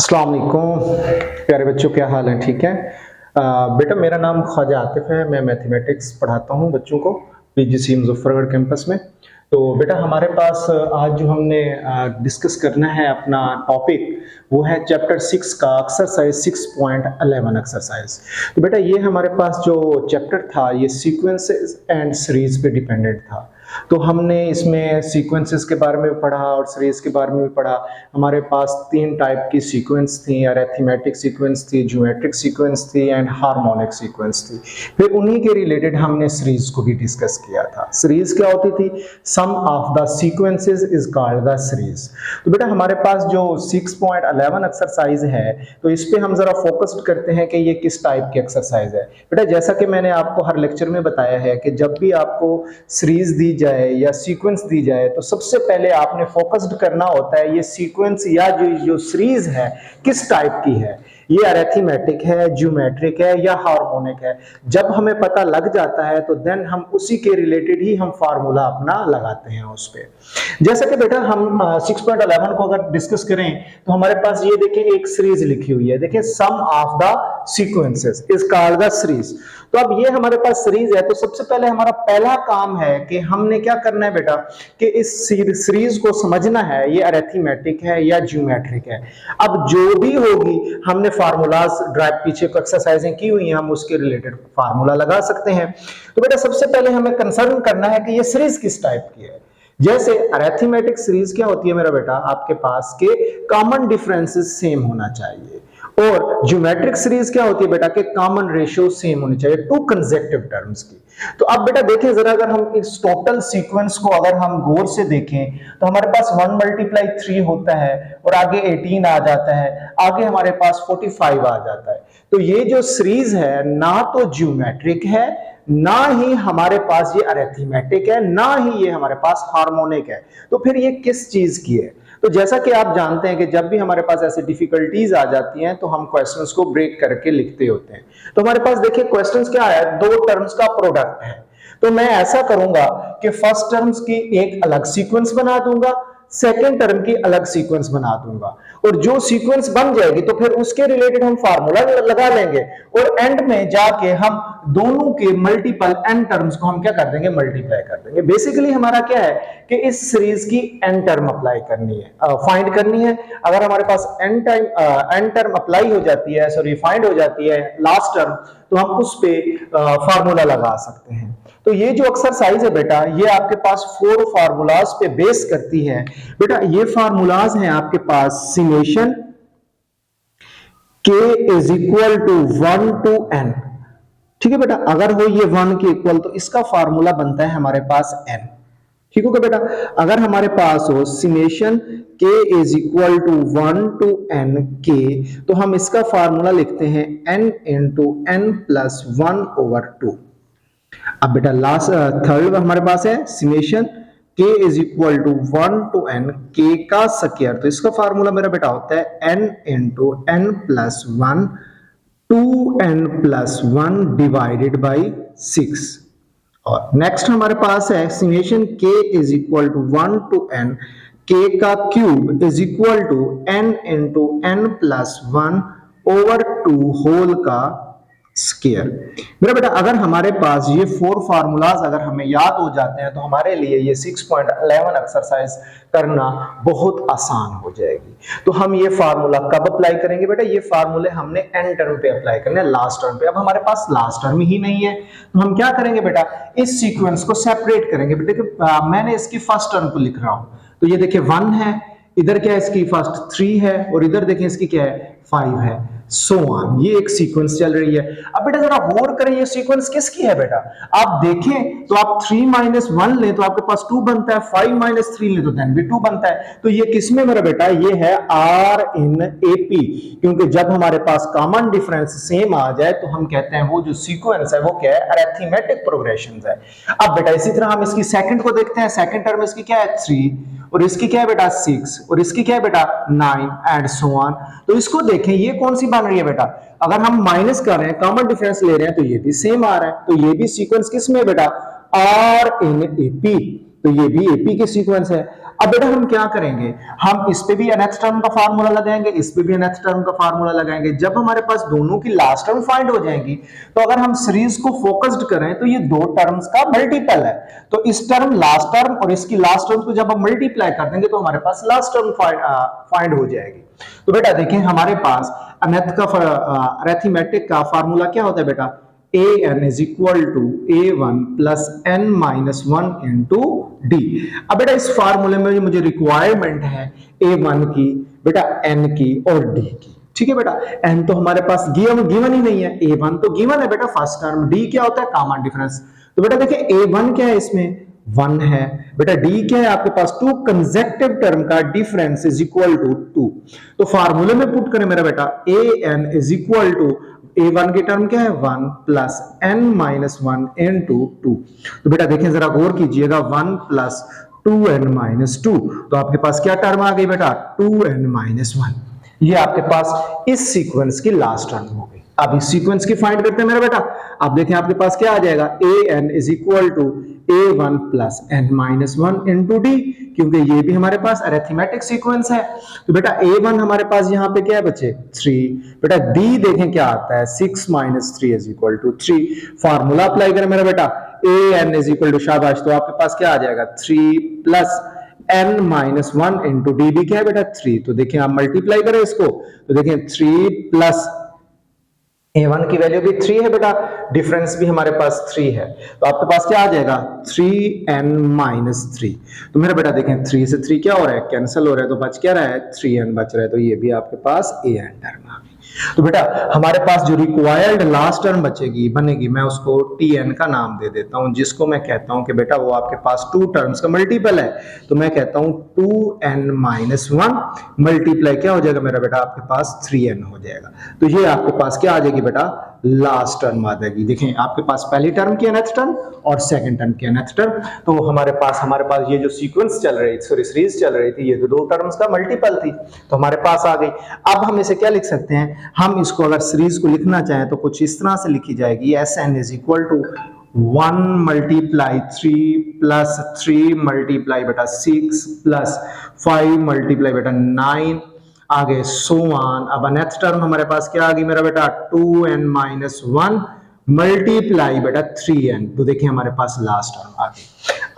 अस्सलाम वालेकुम प्यारे बच्चों, क्या हाल है? ठीक है। बेटा मेरा नाम ख्वाजा आतिफ है। मैं मैथमेटिक्स पढ़ाता हूँ बच्चों को पीजीसी मुजफ्फरगढ़ कैंपस में। तो बेटा हमारे पास आज जो हमने डिस्कस करना है अपना टॉपिक, वो है चैप्टर 6 का एक्सरसाइज 6.11 एक्सरसाइज। तो बेटा ये हमारे पास जो चैप्टर था ये सीक्वेंसेस एंड सीरीज पे डिपेंडेंट था। तो हमने इसमें सीक्वेंसेस के बारे में पढ़ा और सीरीज के बारे में भी पढ़ा। हमारे पास तीन टाइप की सीक्वेंस थी, अरिथमेटिक सीक्वेंस थी, ज्योमेट्रिक सीक्वेंस थी एंड हार्मोनिक सीक्वेंस थी। फिर उन्हीं के रिलेटेड हमने सीरीज को भी डिस्कस किया था। सीरीज क्या होती थी? Sum of the sequences is called the series. तो बेटा हमारे पास जो 6.11 एक्सरसाइज है, तो इस पे हम जरा फोकस्ड करते हैं कि ये किस टाइप की एक्सरसाइज है। बेटा जैसा कि मैंने आपको हर लेक्चर में बताया है कि जब भी आपको सीरीज दी जाए या सीक्वेंस दी जाए तो सबसे पहले आपने फोकस्ड करना होता है ये सीक्वेंस या जो सीरीज है किस टाइप की है, ये अरिथमेटिक है, ज्योमेट्रिक है या हार्मोनिक है। जब हमें पता लग जाता है तो देन हम उसी के रिलेटेड ही हम फार्मूला अपना लगाते हैं उस पे। जैसा कि बेटा हम 6.11 को अगर डिस्कस करें तो हमारे पास ये देखें एक सीरीज लिखी हुई है, देखिए sum of the sequences is called the series. तो अब ये हमारे पास सीरीज है, तो सबसे पहले हमारा पहला काम है कि हमने क्या करना है बेटा कि इस सीरीज को समझना है ये अरिथमेटिक है या ज्योमेट्रिक है। अब जो भी होगी हमने फार्मूलाज ड्राइव पीछे को एक्सरसाइजें की हुई हैं, हम उसके रिलेटेड फार्मूला लगा सकते हैं। तो बेटा सबसे पहले हमें कंसर्न करना है कि ये सीरीज किस टाइप की है। जैसे अरिथमेटिक सीरीज क्या होती है मेरा बेटा, आपके पास के कॉमन डिफरेंसेस सेम होना चाहिए। और ज्योमेट्रिक सीरीज क्या होती है बेटा कि कॉमन रेशियो सेम होनी चाहिए टू कंसेक्टिव टर्म्स की। तो अब बेटा देखें जरा, अगर हम इस टोटल सीक्वेंस को अगर हम गौर से देखें तो हमारे पास 1 × 3 होता है और आगे 18 आ जाता है, आगे हमारे पास 45 आ जाता है। तो ये जो सीरीज है ना तो ज्योमेट्रिक है, ना ही हमारे पास ये अरिथमेटिक है, ना ही ये हमारे पास हार्मोनिक है। तो फिर ये किस चीज की है? तो जैसा कि आप जानते हैं कि जब भी हमारे पास ऐसी डिफिकल्टीज आ जाती हैं तो हम क्वेश्चंस को ब्रेक करके लिखते होते हैं। तो हमारे पास देखिए क्वेश्चंस क्या है, दो टर्म्स का प्रोडक्ट है। तो मैं ऐसा करूंगा कि फर्स्ट टर्म्स की एक अलग सीक्वेंस बना दूंगा, सेकेंड टर्म की अलग सीक्वेंस बना दूंगा, और जो सीक्वेंस बन जाएगी तो फिर उसके रिलेटेड हम फार्मूला लगा लेंगे और एंड में जाके हम दोनों के मल्टीपल एन टर्म्स को हम क्या कर देंगे, मल्टीप्लाई कर देंगे। बेसिकली हमारा क्या है कि इस सीरीज की एन टर्म अप्लाई करनी है, फाइंड करनी है। अगर हमारे पास एन टर्म अप्लाई हो जाती है, सॉरी फाइंड हो जाती है लास्ट टर्म, तो हम उस पे फार्मूला लगा सकते हैं। तो ये जो एक्सरसाइज है बेटा ये आपके पास 4 फार्मूलाज पे बेस करती है। बेटा ये फार्मूलाज हैं आपके पास summation k is equal to 1 to n। ठीक है बेटा, अगर हो ये 1 के इक्वल तो इसका फार्मूला बनता है हमारे पास n। ठीक होगा बेटा, अगर हमारे पास हो summation k is equal to 1 to n k, तो हम इसका फार्मूला लिखते हैं n into n plus 1/2। अब बेटा लास्ट थर्ड हमारे पास है summation k is equal to 1 to n k का स्क्वायर। तो इसका फार्मूला मेरा बेटा होता है n into n plus 1 2n plus 1 divided by 6। और नेक्स्ट हमारे पास है summation k is equal to 1 to n k का cube is equal to n into n plus 1/2 whole का स्क्वायर। मेरा बेटा अगर हमारे पास ये 4 फार्मूलाज अगर हमें याद हो जाते हैं तो हमारे लिए ये 6.11 एक्सरसाइज करना बहुत आसान हो जाएगी। तो हम ये फार्मूला कब अप्लाई करेंगे बेटा? ये फार्मूले हमने एन टर्म पे अप्लाई करने, लास्ट टर्म पे। अब हमारे पास लास्ट टर्म ही नहीं है तो हम क्या करेंगे बेटा, इस सीक्वेंस को सेपरेट करेंगे। बेटा मैंने इसकी फर्स्ट टर्म को लिख रहा हूं, तो ये देखिए 1 है, इधर क्या है इसकी फर्स्ट 3 है, और इधर देखें इसकी क्या है 5 है, सो ऑन। ये एक सीक्वेंस चल रही है। अब बेटा जरा गौर करें ये सीक्वेंस किसकी है बेटा? आप देखें तो आप 3 - 1 लें तो आपके पास 2 बनता है, 5 - 3 लें तो देन भी 2 बनता है। तो ये किसमें मेरा बेटा? ये है R in AP, क्योंकि जब हमारे पास कॉमन डिफरेंस सेम आ जाए तो हम कहते हैं वो जो सीक्वेंस है वो क्या है, अरिथमेटिक प्रोग्रेशन है। अब बेटा इसी तरह हम इसकी सेकंड को देखते हैं। सेकंड टर्म इसकी क्या है 3, और इसकी क्या है बेटा 6, और इसकी क्या है बेटा 9 एंड सो ऑन। तो इसको देखें ये कौन सी बन रही है बेटा? अगर हम माइनस कर रहे हैं, कॉमन डिफरेंस ले रहे हैं, तो ये भी सेम आ रहा है। तो ये भी सीक्वेंस किस में बेटा? R in AP। तो ये भी एपी के सीक्वेंस है। अब बेटा हम क्या करेंगे, हम इस पे भी nth टर्म का फार्मूला लगाएंगे, इस पे भी nth टर्म का फार्मूला लगाएंगे। जब हमारे पास दोनों की लास्ट टर्म फाइंड हो जाएंगी, तो अगर हम सीरीज को फोकस्ड करें तो ये दो टर्म्स का मल्टीपल है। तो इस टर्म लास्ट टर्म और इसकी लास्ट टर्म को जब हम मल्टीप्लाई कर देंगे तो हमारे पास लास्ट टर्म फाइंड हो जाएगी। तो बेटा देखें हमारे पास nth का अरिथमेटिक का फार्मूला क्या होता है बेटा, an is equal to a1 plus n minus 1 into d। अब बेटा इस फार्मूले में मुझे रिक्वायरमेंट है a1 की, बेटा n की और d की। ठीक है बेटा, n तो हमारे पास गिवन ही नहीं है, a1 तो गिवन है बेटा फर्स्ट टर्म, d क्या होता है कॉमन डिफरेंस। तो बेटा देखिए a1 क्या है, इसमें 1 है बेटा, d क्या है आपके पास, टू कंसेक्टिव टर्म का डिफरेंस इज इक्वल टू 2। तो फार्मूले में पुट करें मेरा बेटा, an is equal to a1 की टर्म क्या है 1 प्लस n माइनस 1 into 2। तो बेटा देखें जरा गौर कीजिएगा, 1 प्लस 2n माइनस 2, तो आपके पास क्या टर्म आ गई बेटा 2n माइनस 1। ये आपके पास इस सीक्वेंस की लास्ट टर्म हो गई। अब इस सीक्वेंस की फाइंड करते हैं मेरा बेटा। अब देखें आपके पास क्या आ जाएगा, an is equal to a1 plus n minus 1 into d, क्योंकि ये भी हमारे पास अरिथमेटिक सीक्वेंस है। तो बेटा a1 हमारे पास यहाँ पे क्या है बच्चे 3, बेटा d देखें क्या आता है 6 minus 3 is equal to 3। Formula apply करें मेरा बेटा, an इज इक्वल टू, शाबाश, तो आपके पास क्या आ जाएगा 3 plus n minus 1 into D भी क्या है बेटा 3। तो देखिए आप मल्टीप्लाई करें इसको, तो देखिए 3 प्लस a1 की वैल्यू भी 3 है बेटा, डिफरेंस भी हमारे पास 3 है, तो आपके पास क्या आ जाएगा 3n माइनस 3। तो मेरा बेटा देखें 3 से 3 क्या हो रहा है, कैंसिल हो रहा है, तो बच क्या रहा है 3n बच रहा है, तो ये भी आपके पास an टर्म आ गई। तो बेटा हमारे पास जो रिक्वायर्ड लास्ट टर्म बनेगी, मैं उसको tn का नाम दे देता हूं, जिसको मैं कहता हूं कि बेटा वो आपके पास टू टर्म्स का मल्टीपल है। तो मैं कहता हूं 2n माइनस 1 मल्टीप्लाई क्या हो जाएगा मेरा बेटा, आपके पास 3n हो जाएगा। तो ये आपके पास क्या आ जाएगी बेटा, लास्ट टर्म आ जाएगी। देखें आपके पास पहली टर्म की nth टर्म और सेकंड टर्म की nth टर्म। तो हमारे पास ये जो सीक्वेंस चल रही थी, सीरीज चल रही थी, ये तो दो टर्म्स का मल्टीपल थी, तो हमारे पास आ गई। अब हम इसे क्या लिख सकते हैं, हम इसको अगर सीरीज को लिखना चाहें तो कुछ इस तरह से लिखी जाएगी, Sn is equal to 1 multiply 3 plus 3 multiply बेटा 6 प्लस 5 मल्टीप्लाई बेटा 9 आगे सो ऑन। अब nth टर्म हमारे पास क्या आ गई मेरा बेटा 2n माइनस 1 मल्टीप्लाई बेटा 3n। तो देखिए हमारे पास लास्ट टर्म आ गई।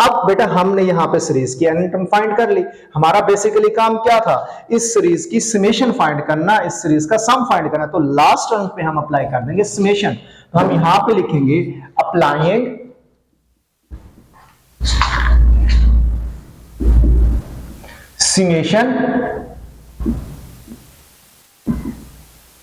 अब बेटा हमने यहाँ पे सीरीज की n टर्म फाइंड कर ली। हमारा बेसिकली काम क्या था, इस सीरीज की समेशन फाइंड करना, इस सीरीज का सम फाइंड करना। तो लास्ट टर्म पे हम अप्लाई कर देंगे समेशन। तो हम यहाँ पे लिखेंगे अप्लाइंग समेशन,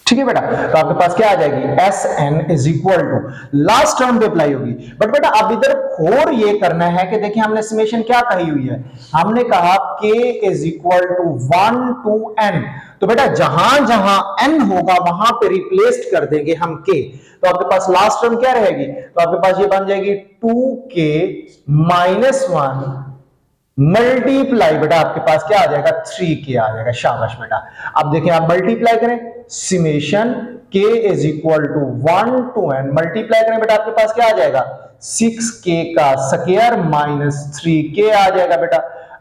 ठीक है बेटा। तो आपके पास क्या आ जाएगी Sn is equal to, last term पे अप्लाई होगी। बट बेटा अब इधर और ये करना है कि देखिए हमने समेशन क्या कही हुई है, हमने कहा k is equal to 1 to n। तो बेटा जहां जहां n होगा वहां पे रिप्लेस कर देंगे हम k। तो आपके पास लास्ट टर्म क्या रहेगी, तो आपके पास ये बन जाएगी 2k माइनस 1 मल्टीप्लाई बेटा आपके पास क्या आ जाएगा 3k आ जाएगा। शाबाश बेटा। अब देखिए आप मल्टीप्लाई करें, summation k is equal to 1 to n, multiply करें बेटा आपके पास क्या आ जाएगा 6k का स्क्वायर माइनस 3k आ जाएगा बेटा।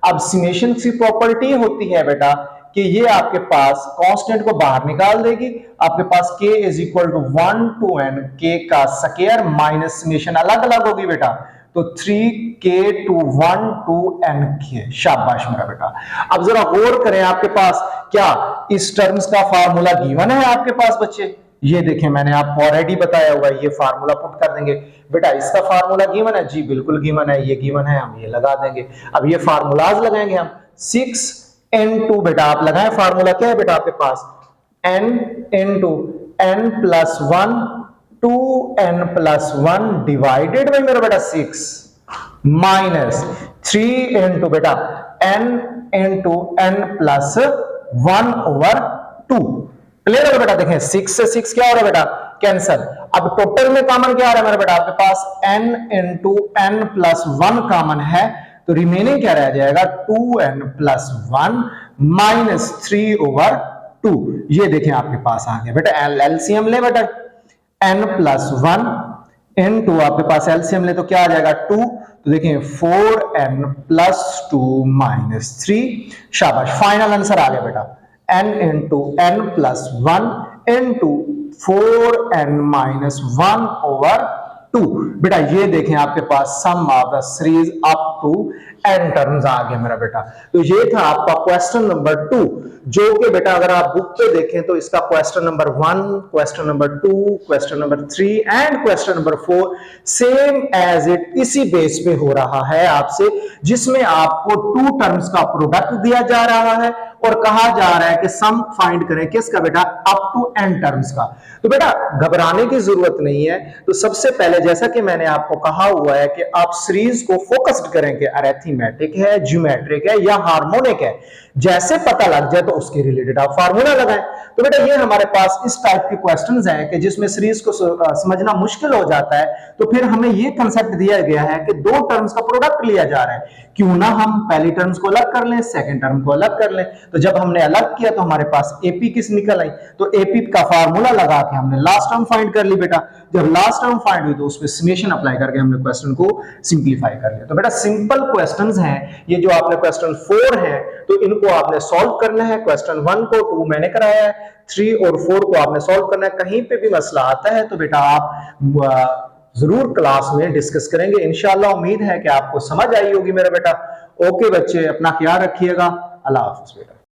अब समेशन की प्रॉपर्टी होती है बेटा कि ये आपके पास कांस्टेंट को बाहर निकाल देगी, आपके पास k is equal to 1 to n, k का स्क्वायर माइनस समेशन अलग अलग होगी बेटा, तो 3k to 1 to nk। शाबाश मेरा बेटा। अब जरा गौर करें, आपके पास क्या इस टर्म्स का फार्मूला गिवन है आपके पास बच्चे, ये देखें मैंने आपको ऑलरेडी बताया हुआ है, ये फार्मूला पुट कर देंगे। बेटा इसका फार्मूला गिवन है, जी बिल्कुल गिवन है, ये गिवन है, हम ये लगा देंगे। अब ये फार्मूलाज लगाएंगे हम, 6n2 बेटा आप लगाएं, फार्मूला क्या है बेटा आपके पास n into n plus 1 2n plus 1 divided by मेरा बेटा 6 माइनस 3 into बेटा n into n plus 1 over 2। Clear है बेटा। देखें 6 से 6 क्या हो रहा है बेटा कैंसल। अब टोटल में कॉमन क्या आ रहा है मेरा बेटा, आपके पास n into n plus 1 common है, तो रिमेनिंग क्या रह जाएगा 2n plus 1 माइनस 3 over 2। ये देखें आपके पास आ गया बेटा। एलसीएम ले बेटा, n plus 1 n2 आपके पास एलसीएम ले तो क्या आ जाएगा 2, तो देखें 4n प्लस 2 माइनस 3, शाबाश फाइनल आंसर आ गया बेटा, n into n plus 1 into 4n minus 1 over 2। बेटा ये देखें आपके पास sum of the series up to n terms आ गया मेरा बेटा। तो ये था आपका क्वेश्चन नंबर 2, जो कि बेटा अगर आप बुक पे देखें तो इसका question number 1, question number 2, question number 3 and question number 4 same as it इसी बेस पे हो रहा है आपसे, जिसमें आपको टू टर्म्स का प्रोडक्ट दिया जा रहा है और कहा जा रहा है कि सम फाइंड करें किसका बेटा, अप टू n टर्म्स का। तो बेटा घबराने की जरूरत नहीं है। तो सबसे पहले जैसा कि मैंने आपको कहा हुआ है कि आप सीरीज को फोकस्ड करें कि अरिथमेटिक है, ज्योमेट्रिक है या हार्मोनिक है, जैसे पता लग जाए तो उसके रिलेटेड आप फार्मूला लगाएं। तो बेटा ये हमारे पास इस टाइप के क्वेश्चंस हैं कि जिसमें सीरीज को समझना मुश्किल हो जाता है, तो फिर हमें ये कंसेप्ट दिया गया है कि दो टर्म्स का प्रोडक्ट लिया जा रहा है, क्यों ना हम पहली टर्म्स को अलग कर लें, सेकंड टर्म को अलग कर लें। तो जब हमने अलग किया तो हमारे पास एपी किस निकल आई, तो एपी का फार्मूला लगा के हमने लास्ट टर्म फाइंड कर ली बेटा। जब लास्ट टर्म फाइंड हुई तो उस पर समेशन अप्लाई करके हमने क्वेश्चन को सिंप्लीफाई कर लिया। तो बेटा सिंपल क्वेश्चंस हैं ये, जो आपने क्वेश्चन 4 है तो इनको आपने सॉल्व करना है। क्वेश्चन 1 को 2 मैंने कराया है, 3 और 4 को आपने सॉल्व करना है। कहीं पे भी मसला आता है तो बेटा आप जरूर क्लास में डिस्कस करेंगे इंशाल्लाह। उम्मीद है कि आपको समझ आई होगी मेरा बेटा। ओके बच्चे, अपना ख्याल रखिएगा। अल्लाह हाफिज बेटा।